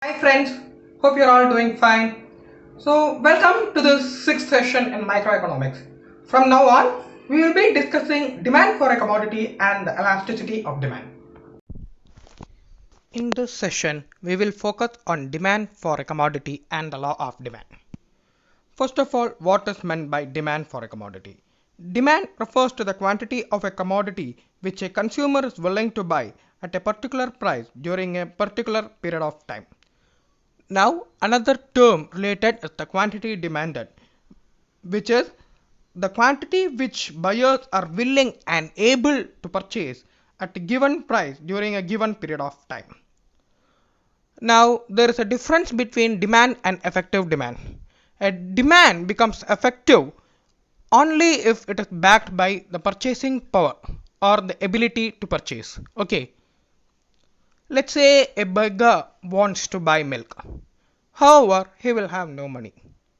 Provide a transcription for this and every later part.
Hi friends, hope you're all doing fine. So welcome to the sixth session in microeconomics. From now on, we will be discussing demand for a commodity and the elasticity of demand. In this session, we will focus on demand for a commodity and the law of demand. First of all, what is meant by demand for a commodity? Demand refers to the quantity of a commodity which a consumer is willing to buy at a particular price during a particular period of time. Now, another term related is the quantity demanded, which is the quantity which buyers are willing and able to purchase at a given price during a given period of time. Now, there is a difference between demand and effective demand. A demand becomes effective only if it is backed by the purchasing power or the ability to purchase. Okay, let's say a beggar wants to buy milk. However, he will have no money.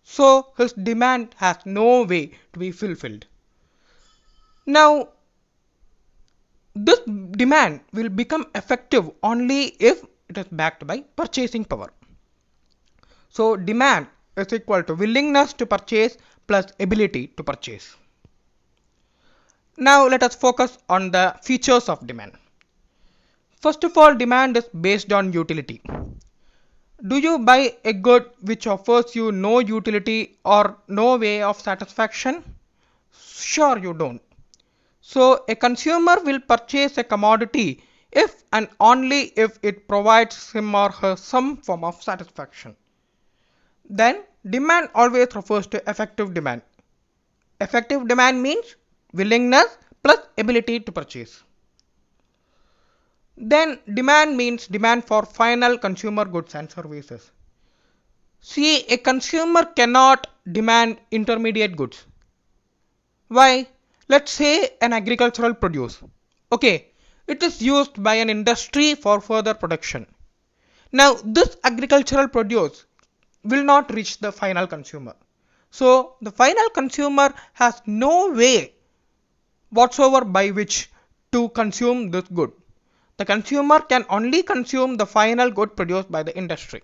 So his demand has no way to be fulfilled. Now, this demand will become effective only if it is backed by purchasing power. So, demand is equal to willingness to purchase plus ability to purchase. Now, let us focus on the features of demand. First of all, demand is based on utility. Do you buy a good which offers you no utility or no way of satisfaction? Sure, you don't. So, a consumer will purchase a commodity if and only if it provides him or her some form of satisfaction. Then, demand always refers to effective demand. Effective demand means willingness plus ability to purchase. Then, demand means demand for final consumer goods and services. See, a consumer cannot demand intermediate goods. Why? Let's say an agricultural produce. Okay, it is used by an industry for further production. Now, this agricultural produce will not reach the final consumer. So, the final consumer has no way whatsoever by which to consume this good. The consumer can only consume the final good produced by the industry.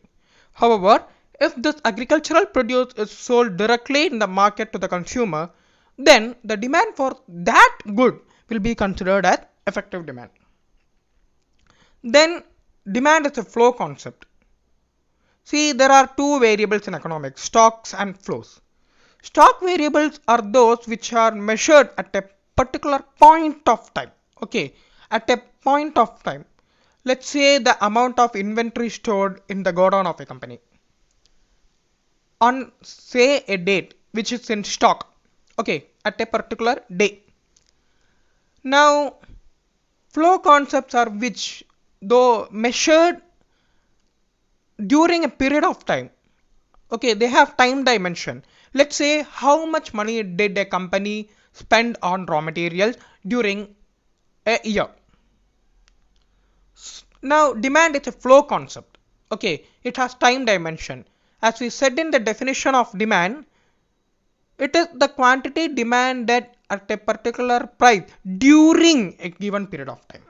However, if this agricultural produce is sold directly in the market to the consumer, then the demand for that good will be considered as effective demand. Then, demand is a flow concept. See, there are two variables in economics, stocks and flows. Stock variables are those which are measured at a particular point of time. Okay, at a point of time. Let's say the amount of inventory stored in the godown of a company on say a date which is in stock. Okay, at a particular day. Now, flow concepts are which though measured during a period of time. Okay, they have time dimension. Let's say how much money did a company spend on raw materials during a year. Now, demand is a flow concept. Okay, it has time dimension. As we said in the definition of demand, it is the quantity demanded at a particular price during a given period of time.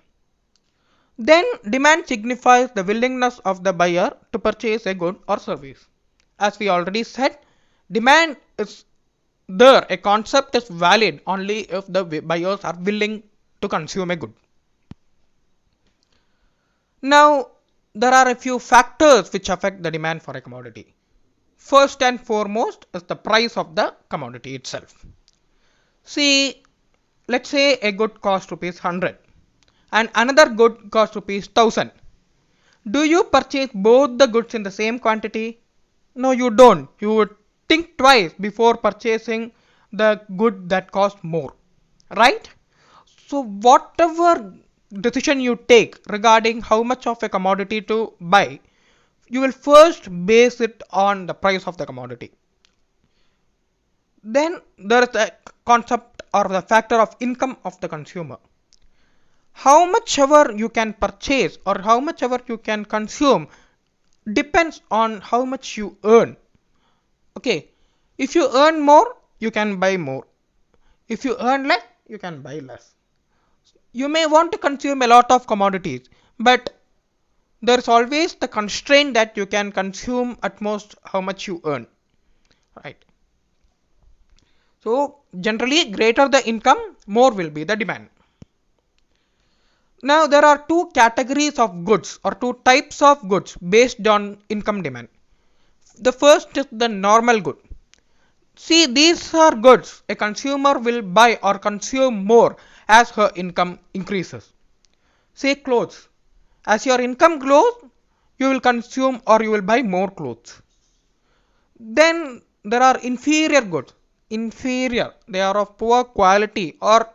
Then, demand signifies the willingness of the buyer to purchase a good or service. As we already said, demand is there, a concept is valid only if the buyers are willing to consume a good. Now, there are a few factors which affect the demand for a commodity. First and foremost is the price of the commodity itself. See, let's say a good costs rupees 100 and another good costs rupees 1000. Do you purchase both the goods in the same quantity? No, you don't. You would think twice before purchasing the good that costs more, right? So, whatever decision you take regarding how much of a commodity to buy, you will first base it on the price of the commodity. Then there is the concept or the factor of income of the consumer. How much ever you can purchase or how much ever you can consume depends on how much you earn. Okay, if you earn more, you can buy more. If you earn less, you can buy less. You may want to consume a lot of commodities, but there is always the constraint that you can consume at most how much you earn, right? So generally, greater the income, more will be the demand. Now there are two categories of goods or two types of goods based on income demand. The first is the normal good. See, these are goods a consumer will buy or consume more as her income increases. Say clothes. As your income grows, you will consume or you will buy more clothes. Then there are inferior goods. Inferior, they are of poor quality, or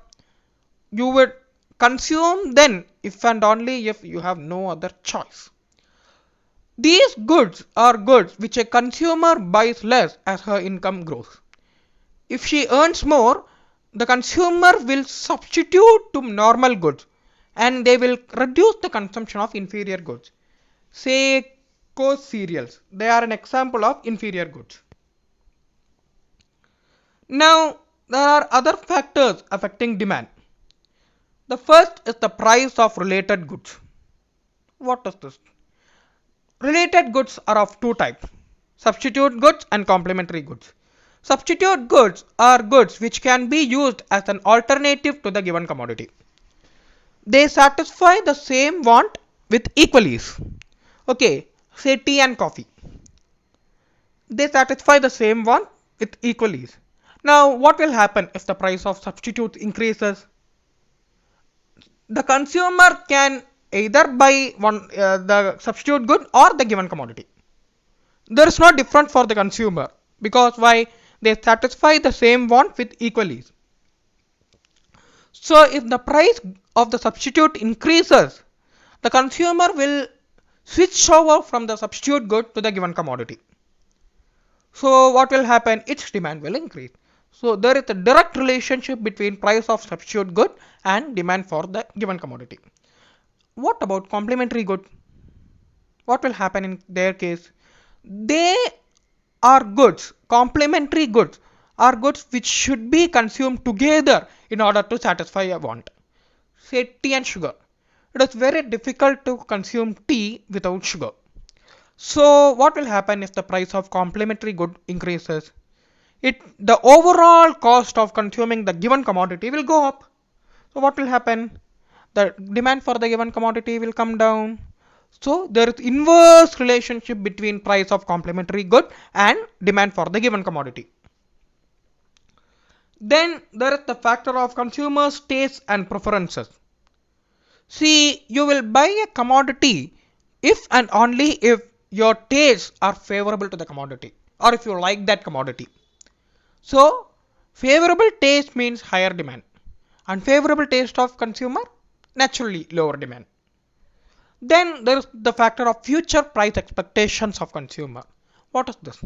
you would consume then if and only if you have no other choice. These goods are goods which a consumer buys less as her income grows. If she earns more, the consumer will substitute to normal goods and they will reduce the consumption of inferior goods. Say coarse cereals, they are an example of inferior goods. Now there are other factors affecting demand. The first is the price of related goods. What is this? Related goods are of two types: substitute goods and complementary goods. Substitute goods are goods which can be used as an alternative to the given commodity. They satisfy the same want with equal ease. Okay, say tea and coffee. They satisfy the same want with equal ease. Now, what will happen if the price of substitutes increases? The consumer can either buy the substitute good or the given commodity. There is no difference for the consumer because why? They satisfy the same want with equal ease. So if the price of the substitute increases, the consumer will switch over from the substitute good to the given commodity. So what will happen? Its demand will increase. So there is a direct relationship between price of substitute good and demand for the given commodity. What about complementary good? What will happen in their case? They are goods, complementary goods are goods which should be consumed together in order to satisfy a want. Say tea and sugar. It is very difficult to consume tea without sugar. So what will happen if the price of complementary good increases? The overall cost of consuming the given commodity will go up. So what will happen? The demand for the given commodity will come down. So there is inverse relationship between price of complementary good and demand for the given commodity. Then there is the factor of consumers' tastes and preferences. See, you will buy a commodity if and only if your tastes are favorable to the commodity or if you like that commodity. So favorable taste means higher demand. Unfavorable taste of consumer, naturally lower demand. Then there is the factor of future price expectations of consumer. What is this?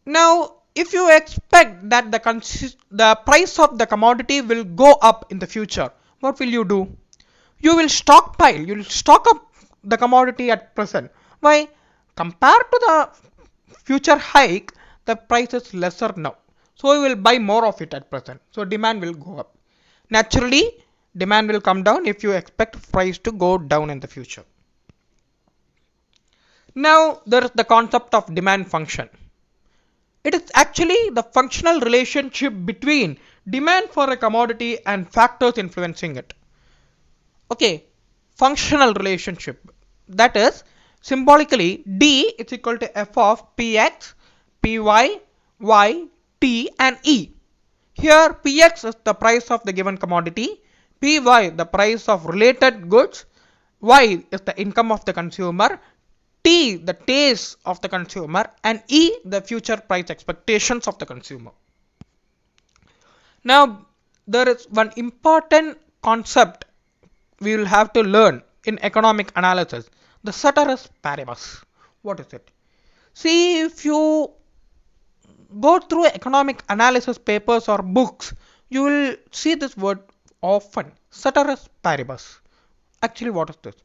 Now, if you expect that the price of the commodity will go up in the future, what will you do? You will stockpile, you will stock up the commodity at present. Why? Compared to the future hike, the price is lesser now. So you will buy more of it at present. So demand will go up. Naturally, demand will come down if you expect price to go down in the future. Now there is the concept of demand function. It is actually the functional relationship between demand for a commodity and factors influencing it. Okay, functional relationship. That is, symbolically, D is equal to f of px, py, y, t and e. Here px is the price of the given commodity, py the price of related goods, y is the income of the consumer, t the taste of the consumer and e the future price expectations of the consumer. Now there is one important concept we will have to learn in economic analysis, the Sutter Asparables. What is it? See, if you go through economic analysis papers or books, you will see this word often, Sutter Asparables. Actually, what is this?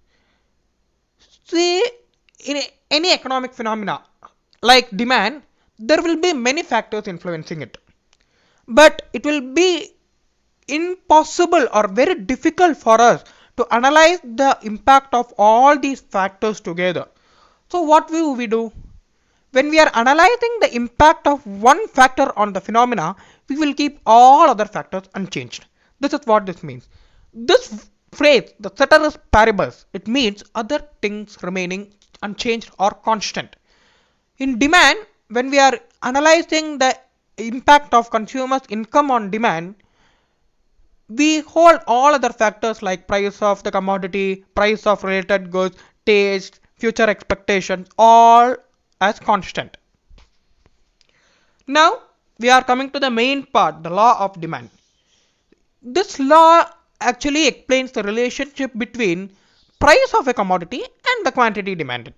See, in any economic phenomena like demand, there will be many factors influencing it. But it will be impossible or very difficult for us to analyze the impact of all these factors together. So what will we do? When we are analyzing the impact of one factor on the phenomena, we will keep all other factors unchanged. This is what this means. This phrase, the Sutter Asparables, it means other things remaining unchanged or constant. In demand, when we are analyzing the impact of consumers' income on demand, we hold all other factors like price of the commodity, price of related goods, taste, future expectations, all as constant. Now we are coming to the main part, the law of demand. This law actually explains the relationship between price of a commodity and the quantity demanded.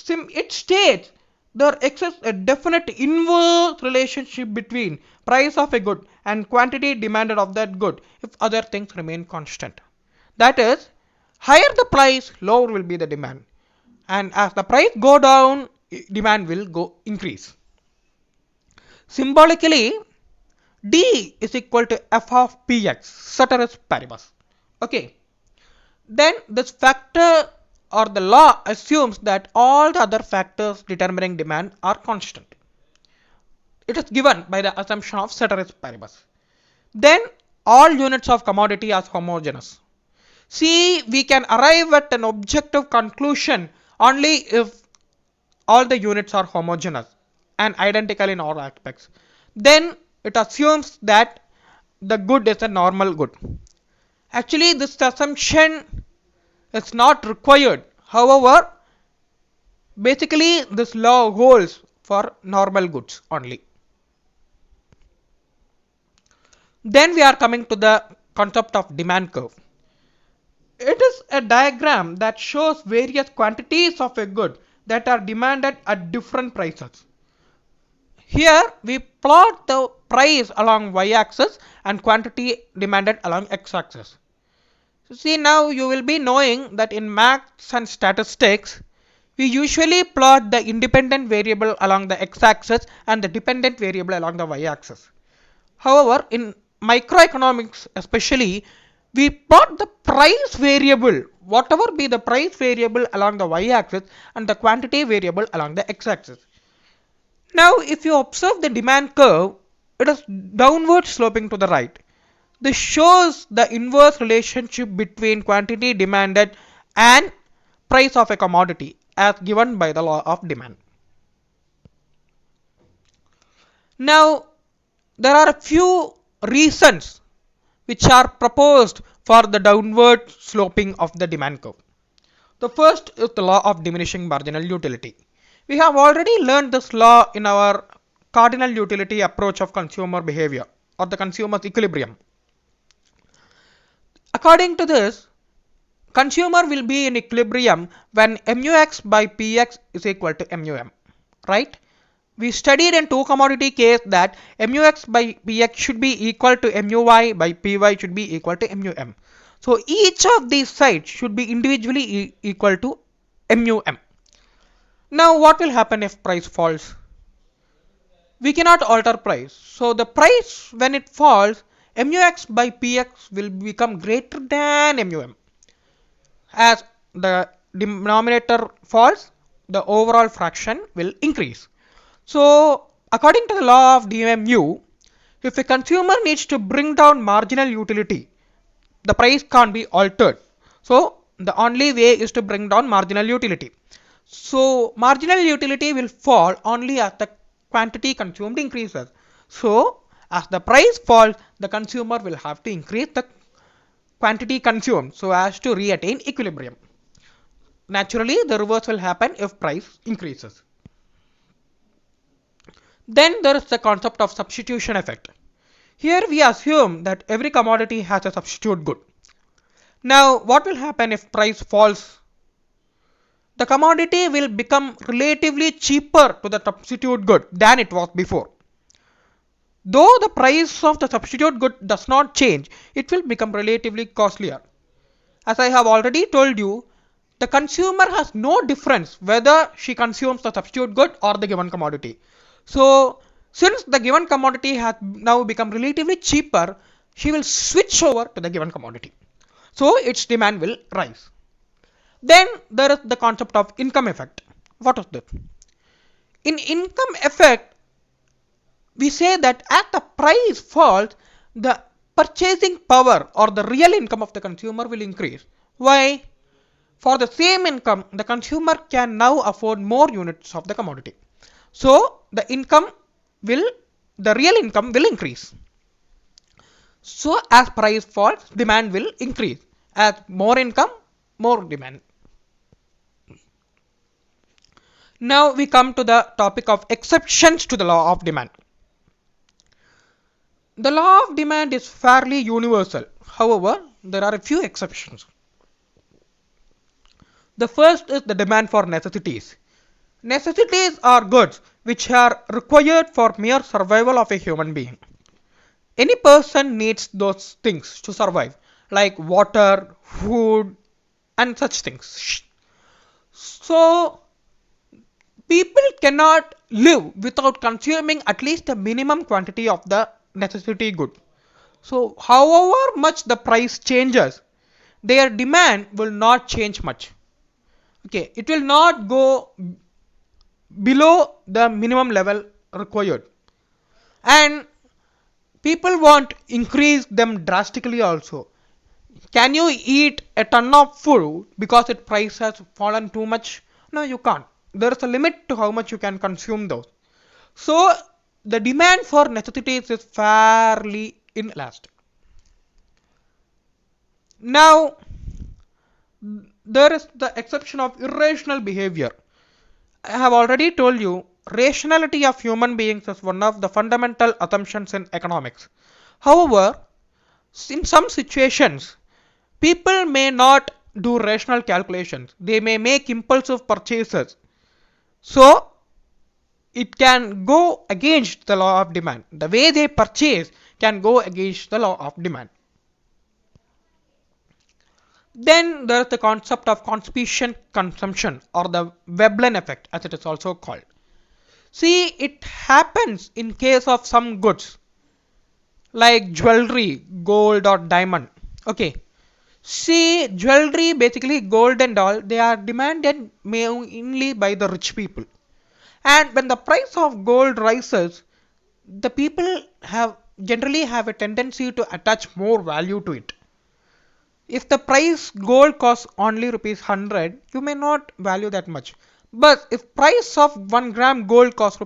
It states there exists a definite inverse relationship between price of a good and quantity demanded of that good if other things remain constant. That is, higher the price, lower will be the demand, and as the price go down, demand will go increase. Symbolically, D is equal to f of px, Sutter Asparables. Okay. Then this factor or the law assumes that all the other factors determining demand are constant. It is given by the assumption of Sutter Asparables. Then all units of commodity are homogeneous. See, we can arrive at an objective conclusion only if all the units are homogeneous and identical in all aspects. Then it assumes that the good is a normal good. Actually, this assumption is not required. However, basically this law holds for normal goods only. Then we are coming to the concept of demand curve. It is a diagram that shows various quantities of a good that are demanded at different prices. Here we plot the price along y-axis and quantity demanded along x-axis. See, now you will be knowing that in maths and statistics, we usually plot the independent variable along the x-axis and the dependent variable along the y-axis. However, in microeconomics especially, we plot the price variable, whatever be the price variable along the y-axis and the quantity variable along the x-axis. Now, if you observe the demand curve, it is downward sloping to the right. This shows the inverse relationship between quantity demanded and price of a commodity as given by the law of demand. Now, there are a few reasons which are proposed for the downward sloping of the demand curve. The first is the law of diminishing marginal utility. We have already learned this law in our cardinal utility approach of consumer behavior or the consumer's equilibrium. According to this, consumer will be in equilibrium when mux by px is equal to mum, right? We studied in two commodity case that mux by px should be equal to muy by py should be equal to mum. So each of these sides should be individually equal to mum. Now what will happen if price falls? We cannot alter price. So the price when it falls, mux by px will become greater than mum. As the denominator falls, the overall fraction will increase. So according to the law of dmu, if a consumer needs to bring down marginal utility, the price can't be altered. So the only way is to bring down marginal utility. So marginal utility will fall only as the quantity consumed increases. So as the price falls, the consumer will have to increase the quantity consumed so as to re-attain equilibrium. Naturally, the reverse will happen if price increases. Then there is the concept of substitution effect. Here we assume that every commodity has a substitute good. Now what will happen if price falls? The commodity will become relatively cheaper to the substitute good than it was before. Though the price of the substitute good does not change, it will become relatively costlier. As I have already told you, the consumer has no difference whether she consumes the substitute good or the given commodity. So since the given commodity has now become relatively cheaper, she will switch over to the given commodity. So its demand will rise. Then there is the concept of income effect. What is that? In income effect, we say that as the price falls, the purchasing power or the real income of the consumer will increase. Why? For the same income, the consumer can now afford more units of the commodity. So the real income will increase. So as price falls, demand will increase. As more income, more demand. Now we come to the topic of exceptions to the law of demand. The law of demand is fairly universal. However, there are a few exceptions. The first is the demand for necessities. Necessities are goods which are required for mere survival of a human being. Any person needs those things to survive, like water, food, and such things. So, people cannot live without consuming at least a minimum quantity of the necessity good. So, however much the price changes, their demand will not change much. Okay, it will not go below the minimum level required. And people won't increase them drastically also. Can you eat a ton of food because its price has fallen too much? No, you can't. There is a limit to how much you can consume those. So, the demand for necessities is fairly inelastic. Now, there is the exception of irrational behavior. I have already told you, rationality of human beings is one of the fundamental assumptions in economics. However, in some situations, people may not do rational calculations. They may make impulsive purchases. So, it can go against the law of demand. The way they purchase can go against the law of demand. Then there is the concept of constipation consumption or the Veblen effect as it is also called. See, it happens in case of some goods like jewelry, gold or diamond. Okay. See, jewelry, basically gold and all, they are demanded mainly by the rich people. And when the price of gold rises, the people generally have a tendency to attach more value to it. If the price gold costs only rupees 100, you may not value that much. But if price of 1 gram gold costs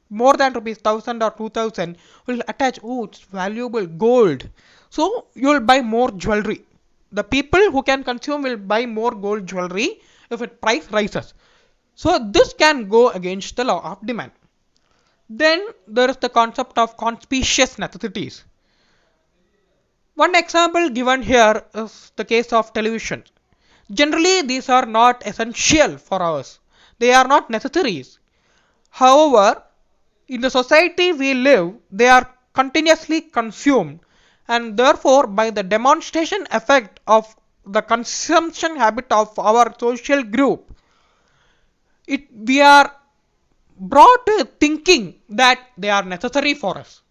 more than rupees 1000 or 2000, you will attach, oh, it's valuable gold. So you will buy more jewelry. The people who can consume will buy more gold jewelry if its price rises. So this can go against the law of demand. Then there is the concept of conspicuous necessities. One example given here is the case of television. Generally, these are not essential for us. They are not necessaries. However, in the society we live, they are continuously consumed, and therefore, by the demonstration effect of the consumption habit of our social group, we are brought to thinking that they are necessary for us.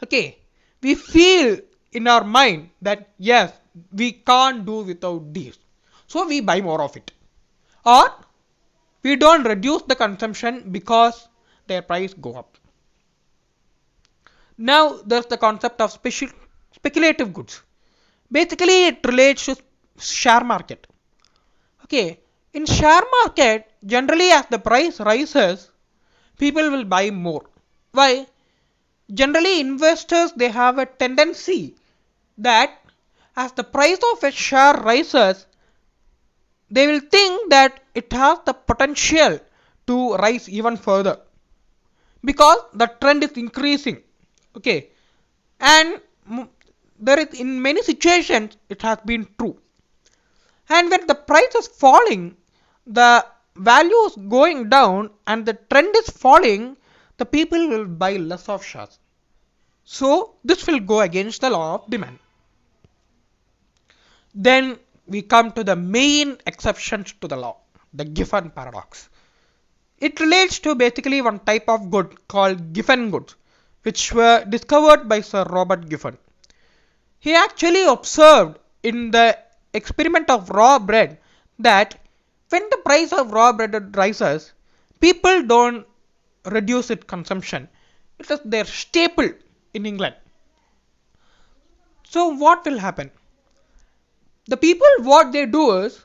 Okay, we feel in our mind that yes, we can't do without these, so we buy more of it, or we don't reduce the consumption because their price go up. Now there's the concept of speculative goods. Basically, it relates to share market. Okay, in share market, generally as the price rises, people will buy more. Why? Generally, investors, they have a tendency that as the price of a share rises, they will think that it has the potential to rise even further because the trend is increasing. Okay, and there is, in many situations, it has been true. And when the price is falling, the value is going down and the trend is falling, the people will buy less of shares. So this will go against the law of demand. Then we come to the main exceptions to the law, the Giffen paradox. It relates to basically one type of good called Giffen goods, which were discovered by Sir Robert Giffen. He actually observed in the experiment of raw bread that when the price of raw bread rises, people don't reduce its consumption. It is their staple in England. So what will happen? The people, what they do is,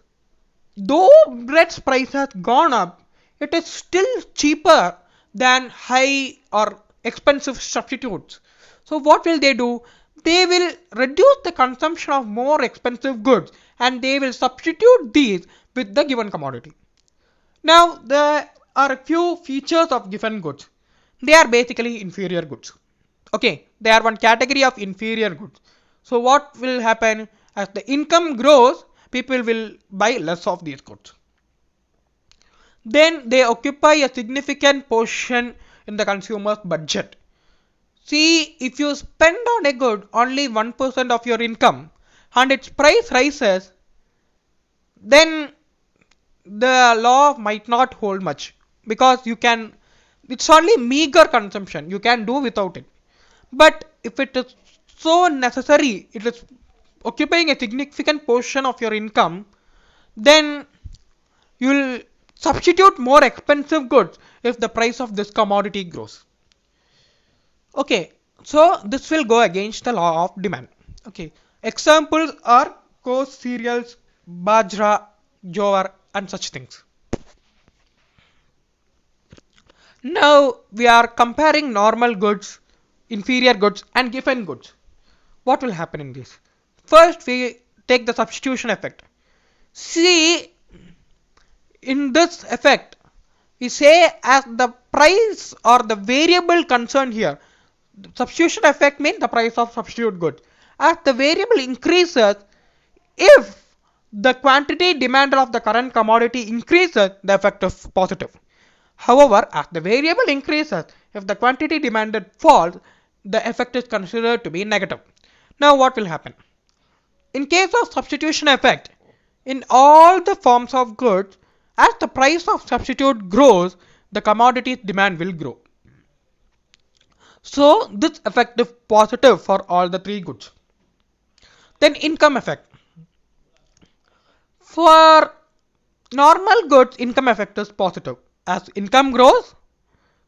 though bread's price has gone up, it is still cheaper than high or expensive substitutes. So what will they do? They will reduce the consumption of more expensive goods and they will substitute these with the given commodity. Now there are a few features of given goods. They are basically inferior goods. Okay, they are one category of inferior goods. So what will happen? As the income grows, people will buy less of these goods. Then they occupy a significant portion in the consumer's budget. See, if you spend on a good only 1% of your income and its price rises, then the law might not hold much, because it's only meager consumption, you can do without it. But if it is so necessary, it is occupying a significant portion of your income, then you will substitute more expensive goods if the price of this commodity grows. Okay, so this will go against the law of demand. Okay, examples are coarse cereals, bajra, jowar and such things. Now we are comparing normal goods, inferior goods and given goods. What will happen in this? First we take the substitution effect. See, in this effect we say as the price or the variable concerned here, substitution effect means the price of substitute good. As the variable increases, if the quantity demanded of the current commodity increases, the effect is positive. However, as the variable increases, if the quantity demanded falls, the effect is considered to be negative. Now what will happen? In case of substitution effect, in all the forms of goods, as the price of substitute grows, the commodity demand will grow. So this effect is positive for all the three goods. Then income effect. For normal goods, income effect is positive. As income grows,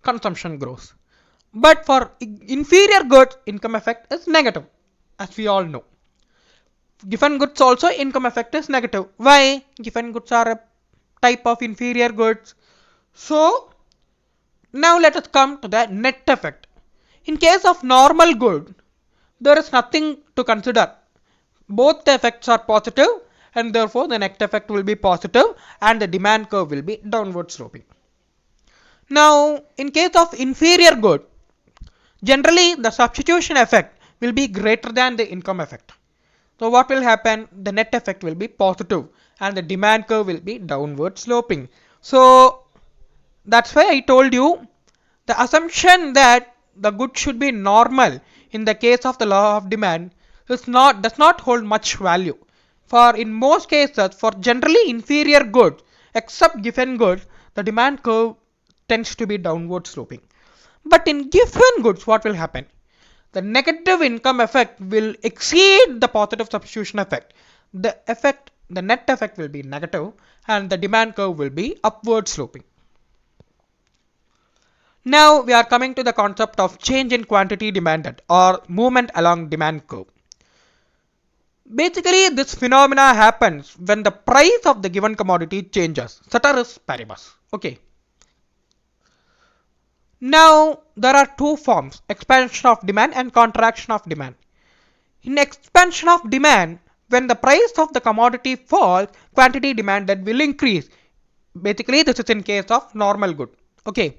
consumption grows. But for inferior goods, income effect is negative, as we all know. Given goods also, income effect is negative. Why? Given goods are a type of inferior goods. So now let us come to the net effect. In case of normal good, there is nothing to consider. Both the effects are positive and therefore the net effect will be positive and the demand curve will be downward sloping. Now in case of inferior good, generally the substitution effect will be greater than the income effect. So what will happen? The net effect will be positive and the demand curve will be downward sloping. So that's why I told you the assumption that the good should be normal in the case of the law of demand does not hold much value. For in most cases, for generally inferior goods except given goods, the demand curve tends to be downward sloping. But in given goods, what will happen? The negative income effect will exceed the positive substitution effect. The net effect will be negative and the demand curve will be upward sloping. Now we are coming to the concept of change in quantity demanded or movement along demand curve. Basically, this phenomena happens when the price of the given commodity changes. Sutter Asparables. Okay. Now there are two forms, expansion of demand and contraction of demand. In expansion of demand, when the price of the commodity falls, quantity demanded will increase. Basically, this is in case of normal good. Okay.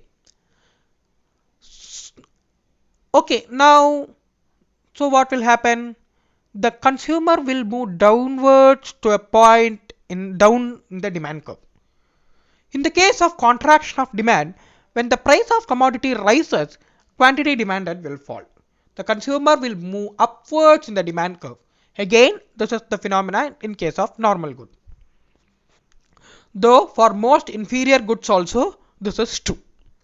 Okay, now, so what will happen? The consumer will move downwards to a point down in the demand curve. In the case of contraction of demand, when the price of commodity rises, quantity demanded will fall. The consumer will move upwards in the demand curve. Again, this is the phenomenon in case of normal good. Though for most inferior goods also this is true,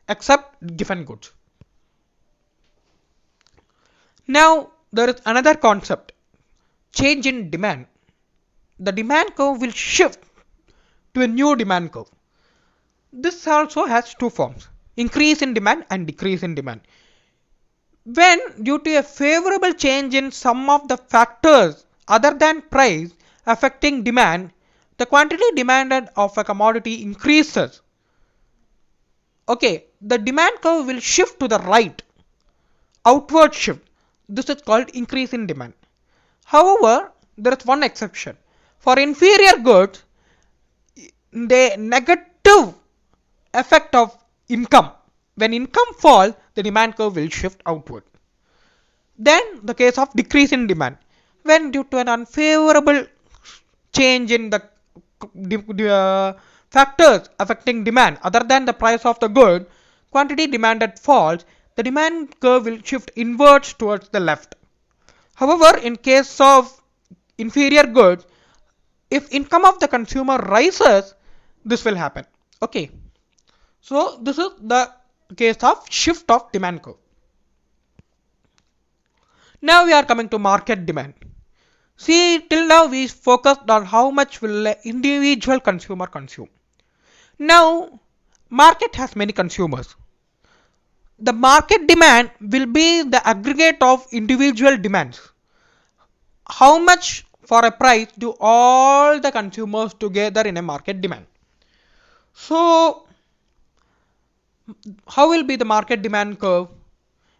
except given goods. Now there is another concept, change in demand. the demand curve will shift to a new demand curve. This also has two forms: increase in demand and decrease in demand. When due to a favorable change in some of the factors other than price affecting demand, the quantity demanded of a commodity increases. Okay, the demand curve will shift to the right, outward shift. This is called increase in demand. However, there is one exception. For inferior goods, the negative effect of income. When income falls, the demand curve will shift outward. Then the case of decrease in demand. When due to an unfavorable change in the factors affecting demand other than the price of the good, quantity demanded falls, the demand curve will shift inwards towards the left. However, in case of inferior goods, if income of the consumer rises, this will happen. Okay, so this is the case of shift of demand curve. Now we are coming to market demand. See, till now we focused on how much will an individual consumer consume. Now, market has many consumers. The market demand will be the aggregate of individual demands. How much for a price do all the consumers together in a market demand? So, how will be the market demand curve?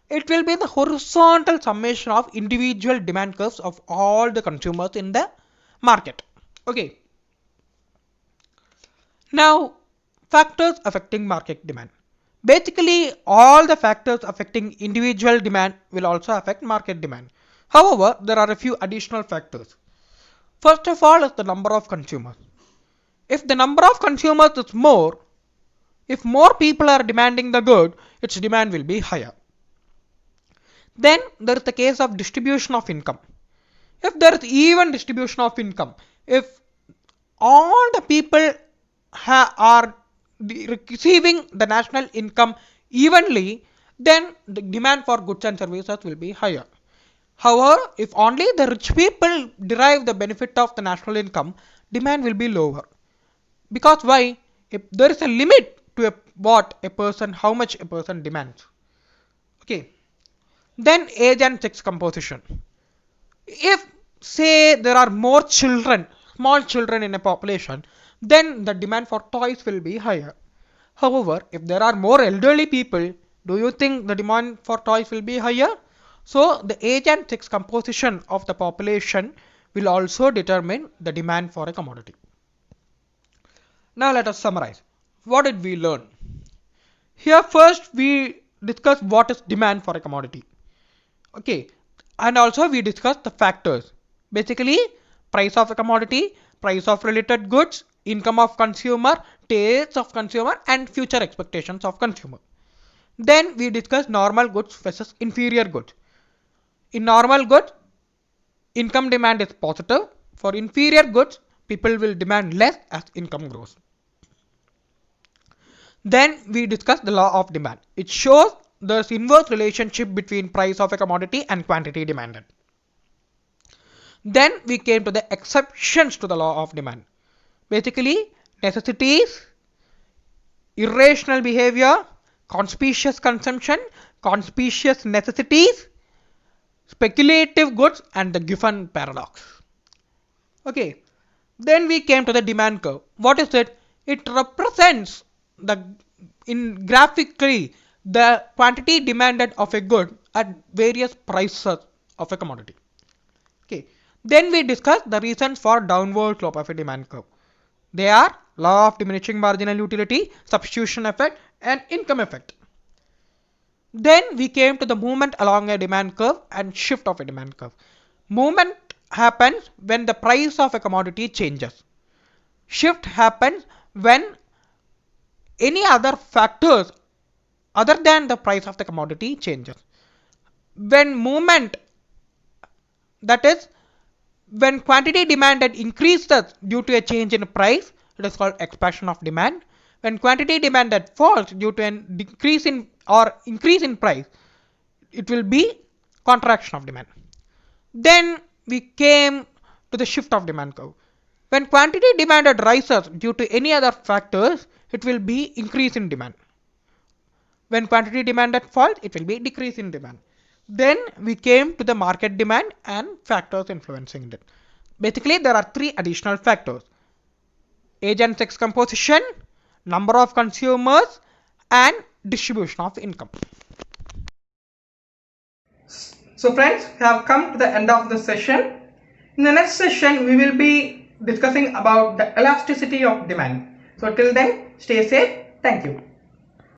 It will be the horizontal summation of individual demand curves of all the consumers in the market. Okay. Now, factors affecting market demand. Basically, all the factors affecting individual demand will also affect market demand. However, there are a few additional factors. First of all is the number of consumers. If the number of consumers is more, if more people are demanding the good, its demand will be higher. Then there is the case of distribution of income. If there is even distribution of income, if all the people are receiving the national income evenly, then the demand for goods and services will be higher. However, if only the rich people derive the benefit of the national income, demand will be lower. Because why? If there is a limit to how much a person demands. Okay. Then age and sex composition. If say there are more children, small children in a population, then the demand for toys will be higher. However, if there are more elderly people, do you think the demand for toys will be higher? So the age and sex composition of the population will also determine the demand for a commodity. Now let us summarize. What did we learn? Here first we discussed what is demand for a commodity. Okay, and also we discussed the factors. Basically, price of a commodity, price of related goods, income of consumer, tastes of consumer, and future expectations of consumer. Then we discussed normal goods versus inferior goods. In normal goods, income demand is positive. For inferior goods, people will demand less as income grows. Then we discussed the law of demand. It shows the inverse relationship between price of a commodity and quantity demanded. Then we came to the exceptions to the law of demand. Basically, necessities, irrational behavior, conspicuous consumption, conspicuous necessities, speculative goods, and the Giffen paradox. Okay. Then we came to the demand curve. What is it? It represents graphically the quantity demanded of a good at various prices of a commodity. Okay. Then we discussed the reasons for downward slope of a demand curve. They are law of diminishing marginal utility, substitution effect, and income effect. Then we came to the movement along a demand curve and shift of a demand curve. Movement happens when the price of a commodity changes. Shift happens when any other factors other than the price of the commodity changes. When movement, that is, when quantity demanded increases due to a change in price, it is called expansion of demand. When quantity demanded falls due to an decrease in or increase in price, it will be contraction of demand. Then we came to the shift of demand curve. When quantity demanded rises due to any other factors, it will be increase in demand. When quantity demanded falls, it will be decrease in demand. Then we came to the market demand and factors influencing it. Basically, there are three additional factors: age and sex composition, number of consumers, and distribution of income. So friends, we have come to the end of the session. In the next session, we will be discussing about the elasticity of demand. So till then, stay safe. Thank you.